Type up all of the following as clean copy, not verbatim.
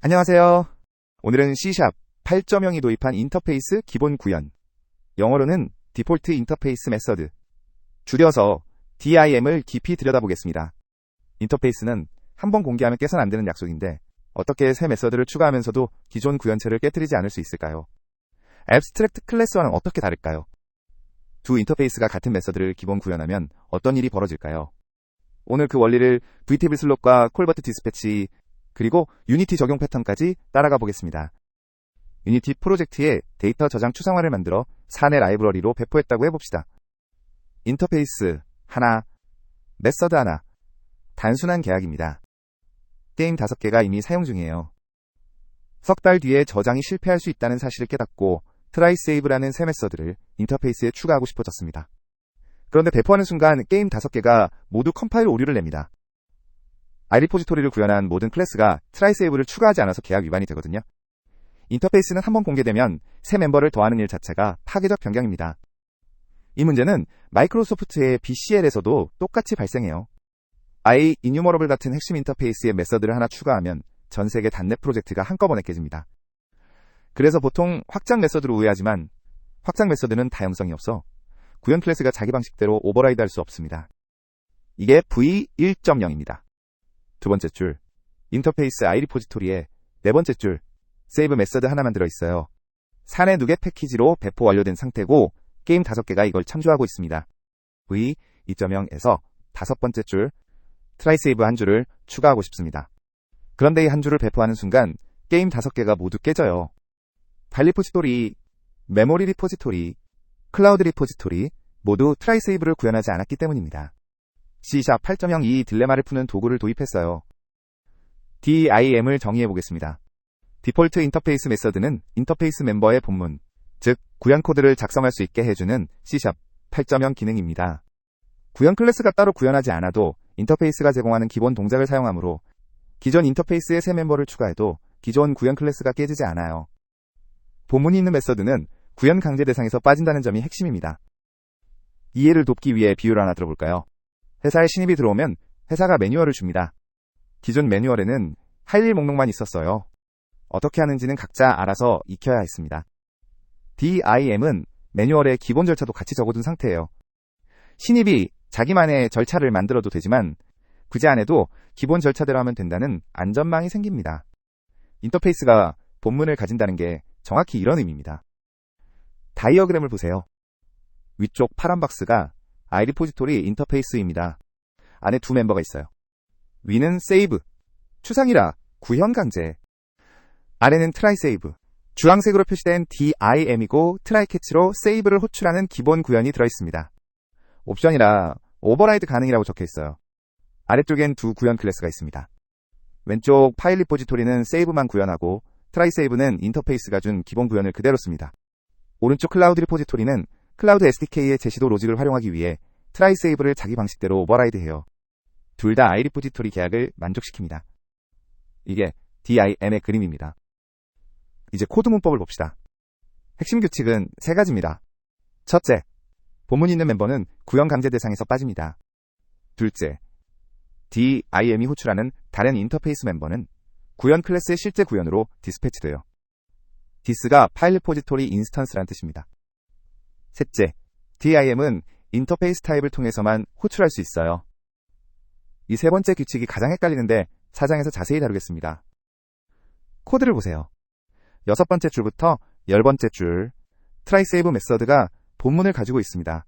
안녕하세요. 오늘은 C# 8.0이 도입한 인터페이스 기본 구현, 영어로는 디폴트 인터페이스 메서드, 줄여서 DIM을 깊이 들여다보겠습니다. 인터페이스는 한번 공개하면 깨선 안 되는 약속인데 어떻게 새 메서드를 추가하면서도 기존 구현체를 깨뜨리지 않을 수 있을까요? 앱스트랙트 클래스와는 어떻게 다를까요? 두 인터페이스가 같은 메서드를 기본 구현하면 어떤 일이 벌어질까요? 오늘 그 원리를 vtable 슬롯과 콜버트 디스패치 그리고 유니티 적용 패턴까지 따라가 보겠습니다. 유니티 프로젝트에 데이터 저장 추상화를 만들어 사내 라이브러리로 배포했다고 해봅시다. 인터페이스 하나, 메서드 하나, 단순한 계약입니다. 게임 5개가 이미 사용 중이에요. 석 달 뒤에 저장이 실패할 수 있다는 사실을 깨닫고 트라이세이브라는 새 메서드를 인터페이스에 추가하고 싶어졌습니다. 그런데 배포하는 순간 게임 5개가 모두 컴파일 오류를 냅니다. iRepository를 구현한 모든 클래스가 트라이세이브를 추가하지 않아서 계약 위반이 되거든요. 인터페이스는 한번 공개되면 새 멤버를 더하는 일 자체가 파괴적 변경입니다. 이 문제는 마이크로소프트의 BCL에서도 똑같이 발생해요. iEnumerable 같은 핵심 인터페이스의 메서드를 하나 추가하면 전 세계 단넷 프로젝트가 한꺼번에 깨집니다. 그래서 보통 확장 메서드로 오해하지만 확장 메서드는 다양성이 없어 구현 클래스가 자기 방식대로 오버라이드 할 수 없습니다. 이게 V1.0입니다. 두 번째 줄, 인터페이스 iRepository에 네 번째 줄, 세이브 메서드 하나만 들어있어요. 사내 누계 패키지로 배포 완료된 상태고 게임 5개가 이걸 참조하고 있습니다. V2.0에서 5번째 줄, 트라이세이브 한 줄을 추가하고 싶습니다. 그런데 이 한 줄을 배포하는 순간 게임 5개가 모두 깨져요. 파일 리포지토리, 메모리 리포지토리, 클라우드 리포지토리 모두 트라이세이브를 구현하지 않았기 때문입니다. C# 8.0 이 딜레마를 푸는 도구를 도입했어요. DIM을 정의해 보겠습니다. 디폴트 인터페이스 메서드는 인터페이스 멤버의 본문, 즉 구현 코드를 작성할 수 있게 해주는 C# 8.0 기능입니다. 구현 클래스가 따로 구현하지 않아도 인터페이스가 제공하는 기본 동작을 사용하므로 기존 인터페이스의 새 멤버를 추가해도 기존 구현 클래스가 깨지지 않아요. 본문이 있는 메서드는 구현 강제 대상에서 빠진다는 점이 핵심입니다. 이해를 돕기 위해 비유를 하나 들어볼까요? 회사에 신입이 들어오면 회사가 매뉴얼을 줍니다. 기존 매뉴얼에는 할 일 목록만 있었어요. 어떻게 하는지는 각자 알아서 익혀야 했습니다. DIM은 매뉴얼의 기본 절차도 같이 적어둔 상태예요. 신입이 자기만의 절차를 만들어도 되지만 굳이 안 해도 기본 절차대로 하면 된다는 안전망이 생깁니다. 인터페이스가 본문을 가진다는 게 정확히 이런 의미입니다. 다이어그램을 보세요. 위쪽 파란 박스가 iRepository 인터페이스입니다. 안에 두 멤버가 있어요. 위는 세이브, 추상이라 구현 강제. 아래는 트라이세이브, 주황색으로 표시된 DIM이고 트라이캐치로 세이브를 호출하는 기본 구현이 들어있습니다. 옵션이라 오버라이드 가능이라고 적혀있어요. 아래쪽엔 두 구현 클래스가 있습니다. 왼쪽 파일 리포지토리는 세이브만 구현하고 트라이세이브는 인터페이스가 준 기본 구현을 그대로 씁니다. 오른쪽 클라우드 리포지토리는 클라우드 SDK의 제시도 로직을 활용하기 위해 트라이세이브를 자기 방식대로 오버라이드해요. 둘 다 iRepository 계약을 만족시킵니다. 이게 DIM의 그림입니다. 이제 코드 문법을 봅시다. 핵심 규칙은 3가지입니다. 첫째, 본문이 있는 멤버는 구현 강제 대상에서 빠집니다. 둘째, DIM이 호출하는 다른 인터페이스 멤버는 구현 클래스의 실제 구현으로 디스패치돼요. 디스가 파일 리포지토리 인스턴스란 뜻입니다. 셋째, DIM은 인터페이스 타입을 통해서만 호출할 수 있어요. 이 세 번째 규칙이 가장 헷갈리는데 사장에서 자세히 다루겠습니다. 코드를 보세요. 6번째 줄부터 10번째 줄, 트라이세이브 메서드가 본문을 가지고 있습니다.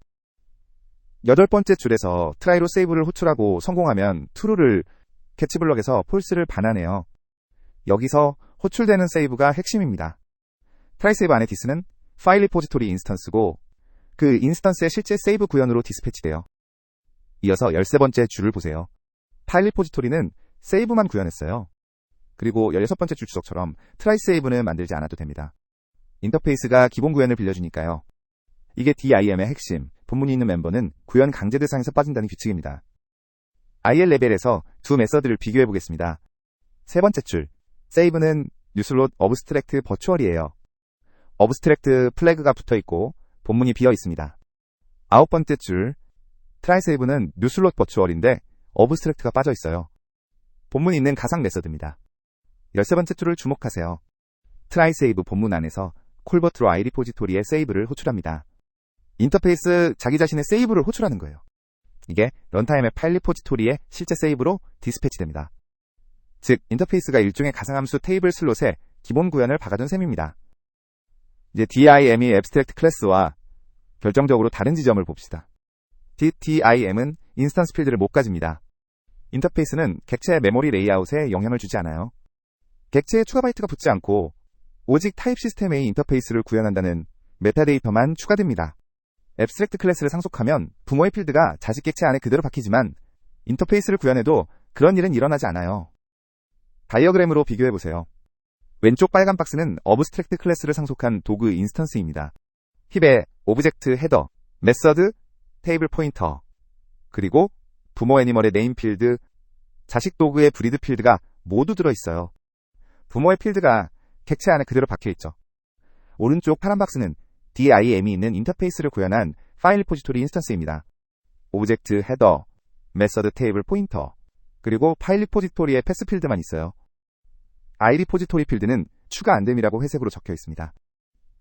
8번째 줄에서 트라이로 세이브를 호출하고 성공하면 true를 캐치블럭에서 false를 반환해요. 여기서 호출되는 세이브가 핵심입니다. 트라이세이브 안에 디스는 파일 리포지토리 인스턴스고 그 인스턴스의 실제 세이브 구현으로 디스패치돼요. 이어서 13번째 줄을 보세요. 파일 리포지토리는 세이브만 구현했어요. 그리고 16번째 줄 주석처럼 트라이세이브는 만들지 않아도 됩니다. 인터페이스가 기본 구현을 빌려주니까요. 이게 DIM의 핵심, 본문이 있는 멤버는 구현 강제 대상에서 빠진다는 규칙입니다. IL 레벨에서 두 메서드를 비교해 보겠습니다. 세 번째 줄, 세이브는 뉴슬롯 어브스트랙트 버추얼이에요. 어브스트랙트 플래그가 붙어있고 본문이 비어 있습니다. 9번째 줄, 트라이세이브는 뉴슬롯 버추얼인데 어브스트랙트가 빠져 있어요. 본문이 있는 가상 메서드입니다. 13번째 줄을 주목하세요. try save 본문 안에서 콜버트로 iRepository의 세이브를 호출합니다. 인터페이스 자기 자신의 세이브를 호출하는 거예요. 이게 런타임의 파일 리포지토리의 실제 세이브로 디스패치됩니다. 즉, 인터페이스가 일종의 가상함수 테이블 슬롯에 기본 구현을 박아둔 셈입니다. 이제 DIM이 abstract 클래스와 결정적으로 다른 지점을 봅시다. DIM은 인스턴스 필드를 못 가집니다. 인터페이스는 객체의 메모리 레이아웃에 영향을 주지 않아요. 객체에 추가 바이트가 붙지 않고 오직 타입 시스템의 인터페이스를 구현한다는 메타데이터만 추가됩니다. abstract 클래스를 상속하면 부모의 필드가 자식 객체 안에 그대로 박히지만 인터페이스를 구현해도 그런 일은 일어나지 않아요. 다이어그램으로 비교해보세요. 왼쪽 빨간 박스는 어브스트랙트 클래스를 상속한 도구 인스턴스입니다. 힙에 오브젝트 헤더, 메서드, 테이블 포인터, 그리고 부모 애니멀의 네임 필드, 자식 도구의 브리드 필드가 모두 들어있어요. 부모의 필드가 객체 안에 그대로 박혀있죠. 오른쪽 파란 박스는 DIM이 있는 인터페이스를 구현한 파일 리포지토리 인스턴스입니다. 오브젝트 헤더, 메서드 테이블 포인터, 그리고 파일 리포지토리의 패스 필드만 있어요. iRepository 필드는 추가 안됨이라고 회색으로 적혀 있습니다.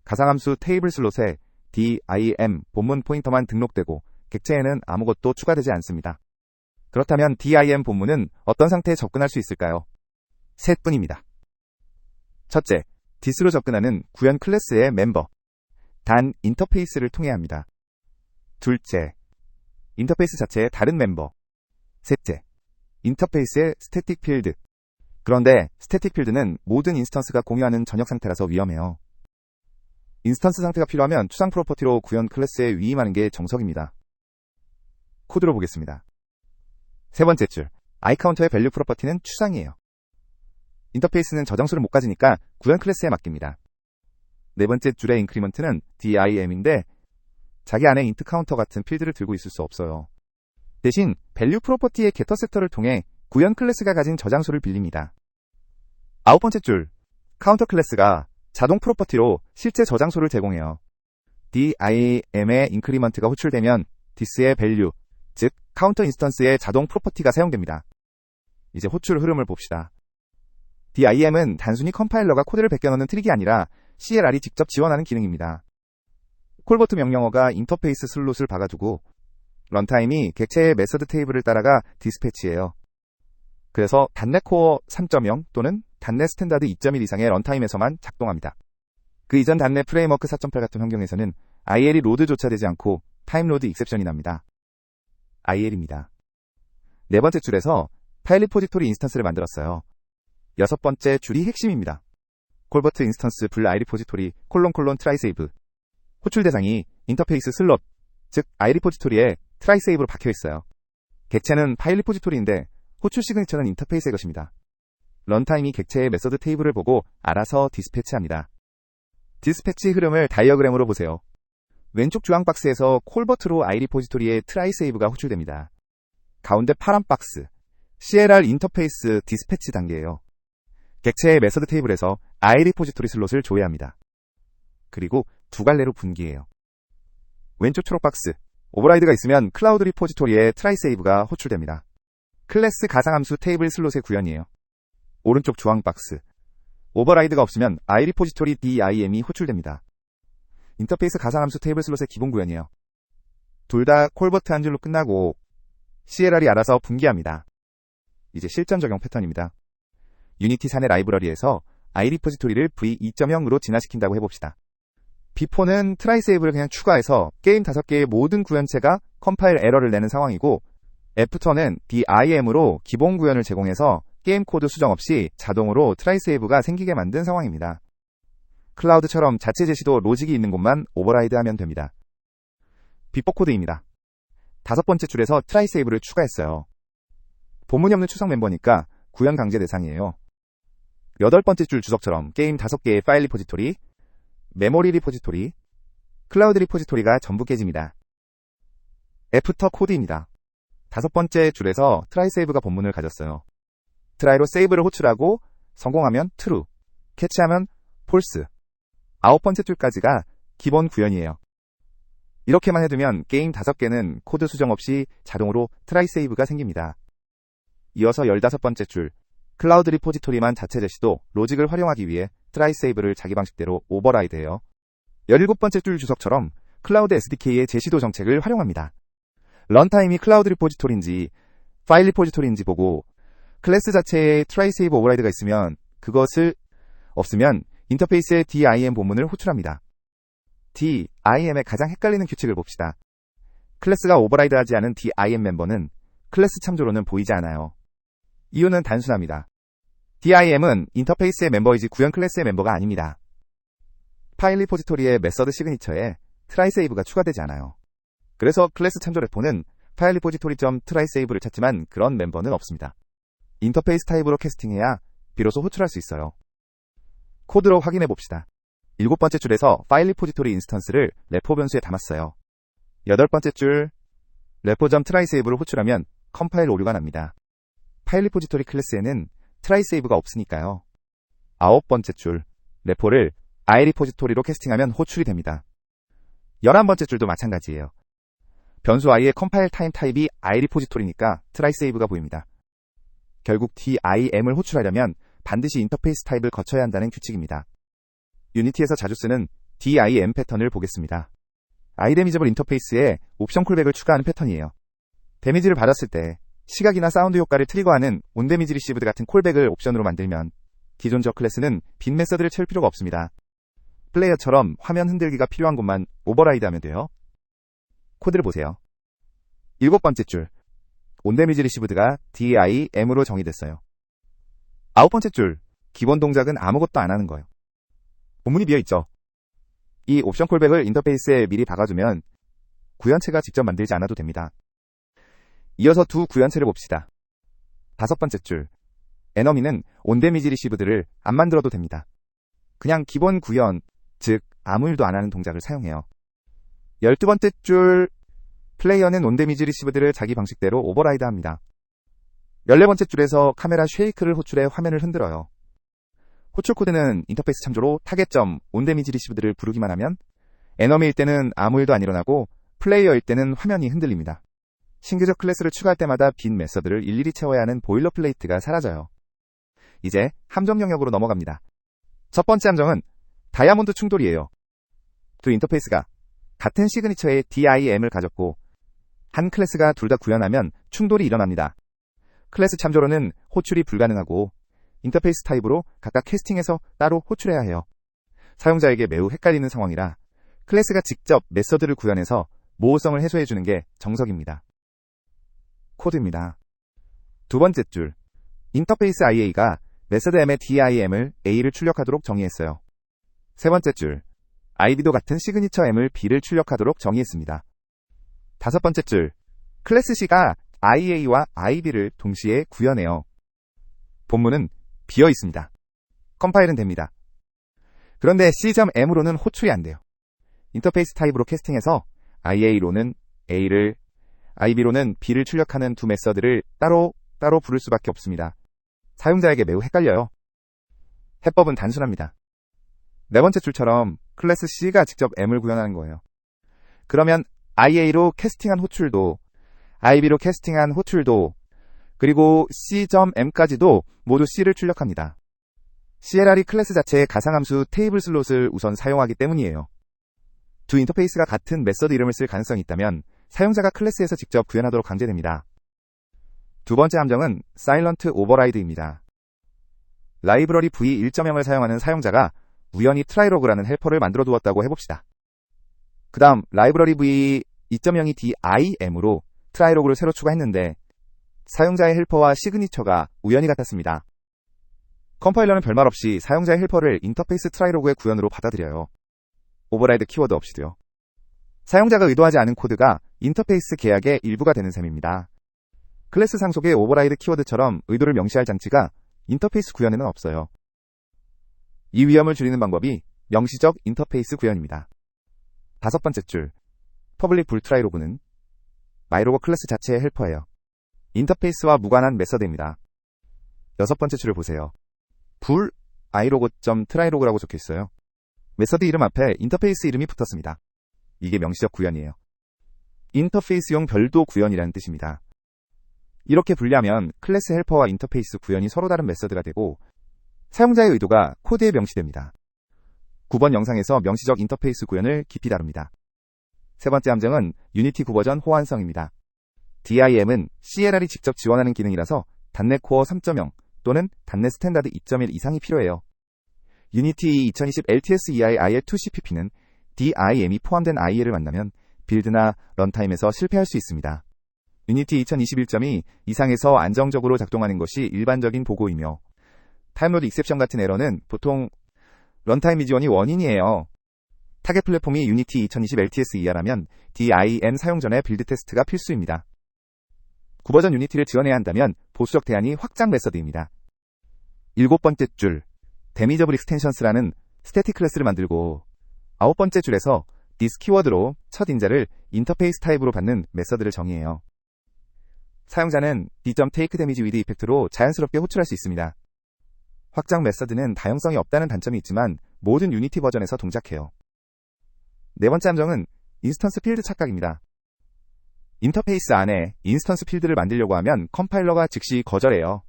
가상함수 테이블 슬롯에 DIM 본문 포인터만 등록되고 객체에는 아무것도 추가되지 않습니다. 그렇다면 DIM 본문은 어떤 상태에 접근할 수 있을까요? 셋뿐입니다. 첫째, 디스로 접근하는 구현 클래스의 멤버, 단 인터페이스를 통해야 합니다. 둘째, 인터페이스 자체의 다른 멤버. 셋째, 인터페이스의 스태틱 필드. 그런데 스태틱 필드는 모든 인스턴스가 공유하는 전역 상태라서 위험해요. 인스턴스 상태가 필요하면 추상 프로퍼티로 구현 클래스에 위임하는 게 정석입니다. 코드로 보겠습니다. 세 번째 줄, iCounter의 밸류 프로퍼티는 추상이에요. 인터페이스는 저장수를 못 가지니까 구현 클래스에 맡깁니다. 네 번째 줄의 인크리먼트는 DIM인데 자기 안에 인트 카운터 같은 필드를 들고 있을 수 없어요. 대신 밸류 프로퍼티의 게터 세터를 통해 구현 클래스가 가진 저장수를 빌립니다. 아홉 번째 줄, 카운터 클래스가 자동 프로퍼티로 실제 저장소를 제공해요. DIM의 인크리먼트가 호출되면 디스의 밸류, 즉 카운터 인스턴스의 자동 프로퍼티가 사용됩니다. 이제 호출 흐름을 봅시다. DIM은 단순히 컴파일러가 코드를 베껴넣는 트릭이 아니라 CLR이 직접 지원하는 기능입니다. 콜버트 명령어가 인터페이스 슬롯을 박아두고 런타임이 객체의 메서드 테이블을 따라가 디스패치해요. 그래서 .NET 코어 3.0 또는 .NET 스탠다드 2.1 이상의 런타임에서만 작동합니다. 그 이전 .NET 프레임워크 4.8 같은 환경에서는 IL이 로드조차 되지 않고 타임로드 익셉션이 납니다. IL입니다. 네 번째 줄에서 파일 리포지토리 인스턴스를 만들었어요. 여섯 번째 줄이 핵심입니다. 콜버트 인스턴스 불 iRepository try save. 호출 대상이 인터페이스 슬롯, 즉 iRepository에 try save로 박혀 있어요. 객체는 파일 리포지토리인데 호출 시그니처는 인터페이스의 것입니다. 런타임이 객체의 메서드 테이블을 보고 알아서 디스패치합니다. 디스패치 흐름을 다이어그램으로 보세요. 왼쪽 주황 박스에서 콜버트로 iRepository의 try save가 호출됩니다. 가운데 파란 박스, CLR 인터페이스 디스패치 단계예요. 객체의 메서드 테이블에서 iRepository 슬롯을 조회합니다. 그리고 두 갈래로 분기해요. 왼쪽 초록 박스, 오버라이드가 있으면 클라우드 리포지토리의 try save가 호출됩니다. 클래스 가상함수 테이블 슬롯의 구현이에요. 오른쪽 주황 박스, 오버라이드가 없으면 iRepository DIM이 호출됩니다. 인터페이스 가상함수 테이블 슬롯의 기본 구현이에요. 둘 다 콜버트 한 줄로 끝나고 CLR이 알아서 분기합니다. 이제 실전 적용 패턴입니다. 유니티 사내 라이브러리에서 iRepository를 v2.0으로 진화시킨다고 해봅시다. B4는 try save를 그냥 추가해서 게임 5개의 모든 구현체가 컴파일 에러를 내는 상황이고, 애프터는 DIM으로 기본 구현을 제공해서 게임 코드 수정 없이 자동으로 try save가 생기게 만든 상황입니다. 클라우드처럼 자체 제시도 로직이 있는 곳만 오버라이드하면 됩니다. B4 코드입니다. 다섯 번째 줄에서 try save를 추가했어요. 본문이 없는 추상 멤버니까 구현 강제 대상이에요. 여덟 번째 줄 주석처럼 게임 5개의 파일 리포지토리, 메모리 리포지토리, 클라우드 리포지토리가 전부 깨집니다. 애프터 코드입니다. 다섯 번째 줄에서 try save가 본문을 가졌어요. try로 save를 호출하고 성공하면 true, 캐치하면 false. 아홉 번째 줄까지가 기본 구현이에요. 이렇게만 해두면 게임 5개는 코드 수정 없이 자동으로 try save가 생깁니다. 이어서 15번째 줄, 클라우드 리포지토리만 자체 제시도 로직을 활용하기 위해 트라이세이브를 자기 방식대로 오버라이드해요. 17번째 줄 주석처럼 클라우드 SDK의 제시도 정책을 활용합니다. 런타임이 클라우드 리포지토리인지 파일 리포지토리인지 보고 클래스 자체에 트라이세이브 오버라이드가 있으면 그것을 없으면 인터페이스의 DIM 본문을 호출합니다. DIM의 가장 헷갈리는 규칙을 봅시다. 클래스가 오버라이드하지 않은 DIM 멤버는 클래스 참조로는 보이지 않아요. 이유는 단순합니다. DIM은 인터페이스의 멤버이지 구현 클래스의 멤버가 아닙니다. 파일 리포지토리의 메서드 시그니처에 트라이세이브가 추가되지 않아요. 그래서 클래스 참조 레포는 파일 리포지토리.트라이세이브를 찾지만 그런 멤버는 없습니다. 인터페이스 타입으로 캐스팅해야 비로소 호출할 수 있어요. 코드로 확인해 봅시다. 7번째 줄에서 파일 리포지토리 인스턴스를 레포 변수에 담았어요. 8번째 줄 레포.트라이세이브를 호출하면 컴파일 오류가 납니다. 파일 리포지토리 클래스에는 트라이세이브가 없으니까요. 9번째 줄 레포를 i리포지토리로 캐스팅하면 호출이 됩니다. 11번째 줄도 마찬가지예요. 변수 i의 컴파일 타임 타입이 i리포지토리니까 트라이세이브가 보입니다. 결국 DIM을 호출하려면 반드시 인터페이스 타입을 거쳐야 한다는 규칙입니다. 유니티에서 자주 쓰는 DIM 패턴을 보겠습니다. iDamageable 인터페이스에 옵션 콜백을 추가하는 패턴이에요. 데미지를 받았을 때 시각이나 사운드 효과를 트리거하는 온데미지 리시브드 같은 콜백을 옵션으로 만들면 기존 저 클래스는 빈 메서드를 채울 필요가 없습니다. 플레이어처럼 화면 흔들기가 필요한 곳만 오버라이드 하면 돼요. 코드를 보세요. 7번째 줄 온데미지 리시브드가 DIM으로 정의됐어요. 9번째 줄 기본 동작은 아무것도 안 하는 거예요. 본문이 비어있죠. 이 옵션 콜백을 인터페이스에 미리 박아두면 구현체가 직접 만들지 않아도 됩니다. 이어서 두 구현체를 봅시다. 5번째 줄 에너미는 온데미지 리시브드를 안 만들어도 됩니다. 그냥 기본 구현, 즉 아무 일도 안 하는 동작을 사용해요. 12번째 줄 플레이어는 온데미지 리시브드를 자기 방식대로 오버라이드 합니다. 14번째 줄에서 카메라 쉐이크를 호출해 화면을 흔들어요. 호출 코드는 인터페이스 참조로 타겟점 온데미지 리시브드를 부르기만 하면 에너미일 때는 아무 일도 안 일어나고 플레이어일 때는 화면이 흔들립니다. 신규적 클래스를 추가할 때마다 빈 메서드를 일일이 채워야 하는 보일러플레이트가 사라져요. 이제 함정 영역으로 넘어갑니다. 첫 번째 함정은 다이아몬드 충돌이에요. 두 인터페이스가 같은 시그니처의 DIM을 가졌고 한 클래스가 둘 다 구현하면 충돌이 일어납니다. 클래스 참조로는 호출이 불가능하고 인터페이스 타입으로 각각 캐스팅해서 따로 호출해야 해요. 사용자에게 매우 헷갈리는 상황이라 클래스가 직접 메서드를 구현해서 모호성을 해소해주는 게 정석입니다. 코드입니다. 두 번째 줄 인터페이스 IA가 메서드 M의 DIM을 A를 출력하도록 정의했어요. 세 번째 줄 IB도 같은 시그니처 M을 B를 출력하도록 정의했습니다. 다섯 번째 줄 클래스 C가 IA와 IB를 동시에 구현해요. 본문은 비어 있습니다. 컴파일은 됩니다. 그런데 C.M으로는 호출이 안 돼요. 인터페이스 타입으로 캐스팅해서 IA로는 A를, IB로는 B를 출력하는 두 메서드를 따로 부를 수밖에 없습니다. 사용자에게 매우 헷갈려요. 해법은 단순합니다. 네 번째 줄처럼 클래스 C가 직접 M을 구현하는 거예요. 그러면 IA로 캐스팅한 호출도, IB로 캐스팅한 호출도, 그리고 C.M까지도 모두 C를 출력합니다. CLR이 클래스 자체의 가상함수 테이블 슬롯을 우선 사용하기 때문이에요. 두 인터페이스가 같은 메서드 이름을 쓸 가능성이 있다면 사용자가 클래스에서 직접 구현하도록 강제됩니다. 두 번째 함정은 사일런트 오버라이드입니다. 라이브러리 V1.0을 사용하는 사용자가 우연히 트라이로그라는 헬퍼를 만들어 두었다고 해봅시다. 그 다음 라이브러리 V2.0이 DIM으로 트라이로그를 새로 추가했는데 사용자의 헬퍼와 시그니처가 우연히 같았습니다. 컴파일러는 별말 없이 사용자의 헬퍼를 인터페이스 트라이로그의 구현으로 받아들여요. 오버라이드 키워드 없이도요. 사용자가 의도하지 않은 코드가 인터페이스 계약의 일부가 되는 셈입니다. 클래스 상속의 오버라이드 키워드처럼 의도를 명시할 장치가 인터페이스 구현에는 없어요. 이 위험을 줄이는 방법이 명시적 인터페이스 구현입니다. 다섯 번째 줄 퍼블릭 불 트라이로그는 마이로그 클래스 자체의 헬퍼예요. 인터페이스와 무관한 메서드입니다. 여섯 번째 줄을 보세요. 불 ilogo.trylo그라고 적혀 있어요. 메서드 이름 앞에 인터페이스 이름이 붙었습니다. 이게 명시적 구현이에요. 인터페이스용 별도 구현이라는 뜻입니다. 이렇게 분리하면 클래스 헬퍼와 인터페이스 구현이 서로 다른 메서드가 되고 사용자의 의도가 코드에 명시됩니다. 9번 영상에서 명시적 인터페이스 구현을 깊이 다룹니다. 세 번째 함정은 유니티 9버전 호환성입니다. DIM은 CLR이 직접 지원하는 기능이라서 .NET 코어 3.0 또는 .NET 스탠다드 2.1 이상이 필요해요. 유니티 2020 LTS-EI IL2CPP는 DIM이 포함된 IL을 만나면 빌드나 런타임에서 실패할 수 있습니다. 유니티 2021.2 이상에서 안정적으로 작동하는 것이 일반적인 보고이며 타임로드 익셉션 같은 에러는 보통 런타임 미지원이 원인이에요. 타겟 플랫폼이 유니티 2020 LTS-EI라면 DIM 사용 전에 빌드 테스트가 필수입니다. 9버전 유니티를 지원해야 한다면 보수적 대안이 확장 메서드입니다. 7번째 줄, 데미저블 익스텐션스라는 스태틱 클래스를 만들고 9번째 줄에서 this 키워드로 첫 인자를 인터페이스 타입으로 받는 메서드를 정의해요. 사용자는 d.take damage with 이펙트로 자연스럽게 호출할 수 있습니다. 확장 메서드는 다용성이 없다는 단점이 있지만 모든 유니티 버전에서 동작해요. 네 번째 함정은 인스턴스 필드 착각입니다. 인터페이스 안에 인스턴스 필드를 만들려고 하면 컴파일러가 즉시 거절해요.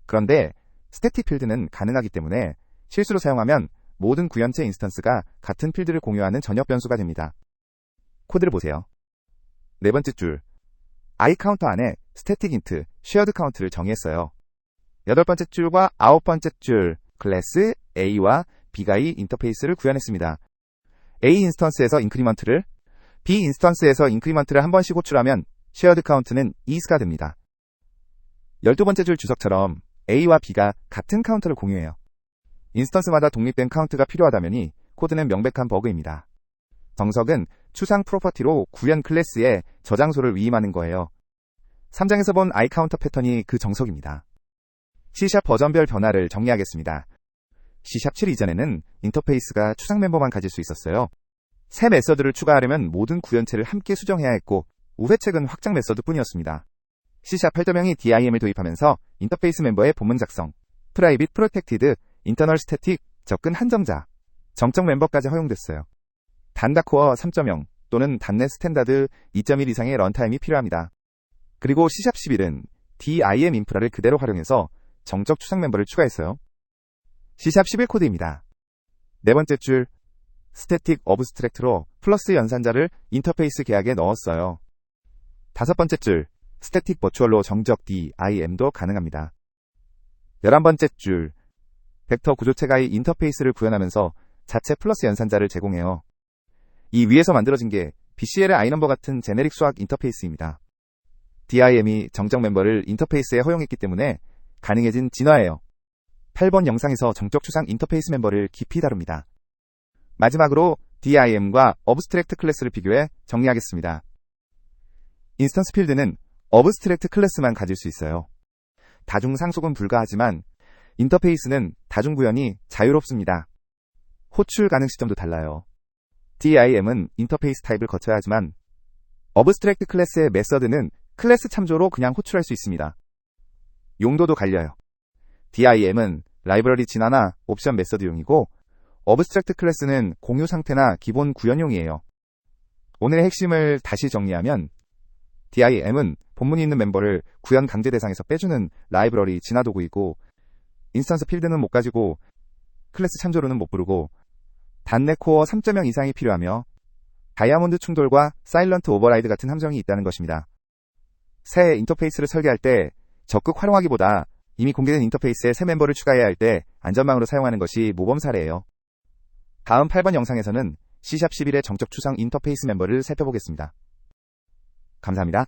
그런데 스태틱 필드는 가능하기 때문에 실수로 사용하면 모든 구현체 인스턴스가 같은 필드를 공유하는 전역 변수가 됩니다. 코드를 보세요. 네 번째 줄, iCounter 안에 스태틱 인트, shared count를 정의했어요. 8번째 줄과 9번째 줄, 클래스 A와 B가의 인터페이스를 구현했습니다. A 인스턴스에서 인크리먼트를, B 인스턴스에서 인크리먼트를 한 번씩 호출하면 shared count는 is가 됩니다. 12번째 줄 주석처럼 A와 B가 같은 카운터를 공유해요. 인스턴스마다 독립된 카운트가 필요하다면이 코드는 명백한 버그입니다. 정석은 추상 프로퍼티로 구현 클래스에 저장소를 위임하는 거예요. 3장에서 본 iCounter 패턴이 그 정석입니다. C# 버전별 변화를 정리하겠습니다. C#7 이전에는 인터페이스가 추상 멤버만 가질 수 있었어요. 새 메서드를 추가하려면 모든 구현체를 함께 수정해야 했고 우회책은 확장 메서드 뿐이었습니다. C# 8.0이 DIM을 도입하면서 인터페이스 멤버의 본문 작성, 프라이빗 프로텍티드, 인터널 스태틱, 접근 한정자, 점적 멤버까지 허용됐어요. 단다코어 3.0 또는 .NET 스탠다드 2.1 이상의 런타임이 필요합니다. 그리고 C#11은 DIM 인프라를 그대로 활용해서 정적 추상 멤버를 추가했어요. C#11 코드입니다. 네 번째 줄, 스태틱 어브스트랙트로 플러스 연산자를 인터페이스 계약에 넣었어요. 다섯 번째 줄, 스태틱 버추얼로 정적 DIM도 가능합니다. 11번째 줄, 벡터 구조체가의 인터페이스를 구현하면서 자체 플러스 연산자를 제공해요. 이 위에서 만들어진 게 BCL의 iNumber 같은 제네릭 수학 인터페이스입니다. DIM이 정적 멤버를 인터페이스에 허용했기 때문에 가능해진 진화예요. 8번 영상에서 정적 추상 인터페이스 멤버를 깊이 다룹니다. 마지막으로 DIM과 어브스트랙트 클래스를 비교해 정리하겠습니다. 인스턴스 필드는 어브스트랙트 클래스만 가질 수 있어요. 다중 상속은 불가하지만 인터페이스는 다중 구현이 자유롭습니다. 호출 가능 시점도 달라요. DIM은 인터페이스 타입을 거쳐야 하지만 어브스트랙트 클래스의 메서드는 클래스 참조로 그냥 호출할 수 있습니다. 용도도 갈려요. DIM은 라이브러리 진화나 옵션 메서드용이고 어브스트랙트 클래스는 공유 상태나 기본 구현용이에요. 오늘의 핵심을 다시 정리하면 DIM은 본문이 있는 멤버를 구현 강제 대상에서 빼주는 라이브러리 진화 도구이고 인스턴스 필드는 못 가지고 클래스 참조로는 못 부르고 .NET 코어 3.0 이상이 필요하며 다이아몬드 충돌과 사일런트 오버라이드 같은 함정이 있다는 것입니다. 새 인터페이스를 설계할 때 적극 활용하기보다 이미 공개된 인터페이스에 새 멤버를 추가해야 할 때 안전망으로 사용하는 것이 모범 사례예요. 다음 8번 영상에서는 C#11의 정적 추상 인터페이스 멤버를 살펴보겠습니다. 감사합니다.